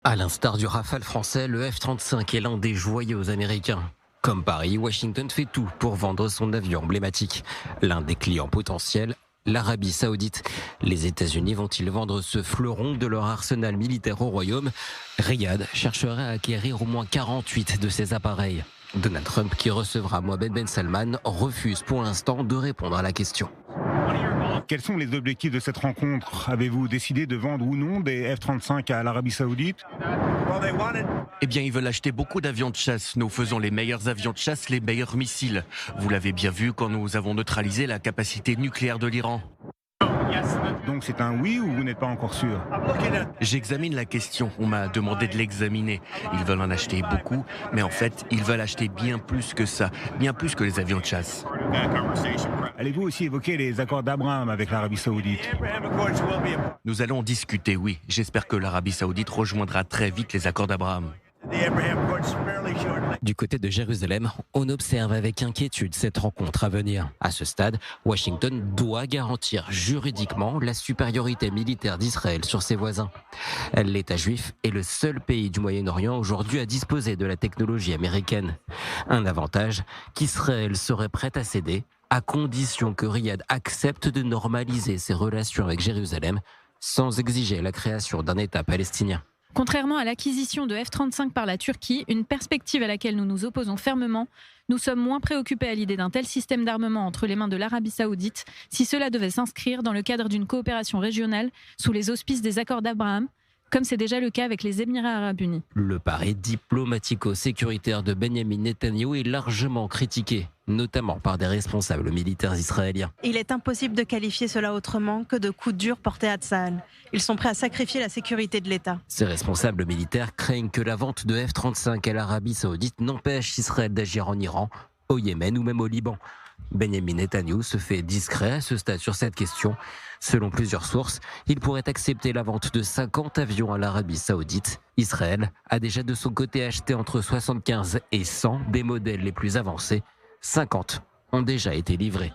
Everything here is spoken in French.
À l'instar du Rafale français, le F-35 est l'un des joyaux américains. Comme Paris, Washington fait tout pour vendre son avion emblématique. L'un des clients potentiels, l'Arabie Saoudite. Les États-Unis vont-ils vendre ce fleuron de leur arsenal militaire au Royaume? Riyad chercherait à acquérir au moins 48 de ces appareils. Donald Trump, qui recevra Mohammed Ben Salman, refuse pour l'instant de répondre à la question. Quels sont les objectifs de cette rencontre? Avez-vous décidé de vendre ou non des F-35 à l'Arabie Saoudite? Eh bien, ils veulent acheter beaucoup d'avions de chasse. Nous faisons les meilleurs avions de chasse, les meilleurs missiles. Vous l'avez bien vu quand nous avons neutralisé la capacité nucléaire de l'Iran. Donc c'est un oui ou vous n'êtes pas encore sûr? J'examine la question. On m'a demandé de l'examiner. Ils veulent en acheter beaucoup, mais en fait, ils veulent acheter bien plus que ça, bien plus que les avions de chasse. Allez-vous aussi évoquer les accords d'Abraham avec l'Arabie Saoudite? Nous allons discuter, oui. J'espère que l'Arabie Saoudite rejoindra très vite les accords d'Abraham. Du côté de Jérusalem, on observe avec inquiétude cette rencontre à venir. À ce stade, Washington doit garantir juridiquement la supériorité militaire d'Israël sur ses voisins. L'État juif est le seul pays du Moyen-Orient aujourd'hui à disposer de la technologie américaine. Un avantage qu'Israël serait prêt à céder à condition que Riyad accepte de normaliser ses relations avec Jérusalem sans exiger la création d'un État palestinien. Contrairement à l'acquisition de F-35 par la Turquie, une perspective à laquelle nous nous opposons fermement, nous sommes moins préoccupés à l'idée d'un tel système d'armement entre les mains de l'Arabie Saoudite si cela devait s'inscrire dans le cadre d'une coopération régionale sous les auspices des accords d'Abraham, comme c'est déjà le cas avec les Émirats arabes unis. Le pari diplomatico-sécuritaire de Benjamin Netanyahou est largement critiqué, notamment par des responsables militaires israéliens. Il est impossible de qualifier cela autrement que de coups durs portés à Tsahal. Ils sont prêts à sacrifier la sécurité de l'État. Ces responsables militaires craignent que la vente de F-35 à l'Arabie Saoudite n'empêche Israël d'agir en Iran, au Yémen ou même au Liban. Benjamin Netanyahou se fait discret à ce stade sur cette question. Selon plusieurs sources, il pourrait accepter la vente de 50 avions à l'Arabie Saoudite. Israël a déjà de son côté acheté entre 75 et 100 des modèles les plus avancés. 50 ont déjà été livrés.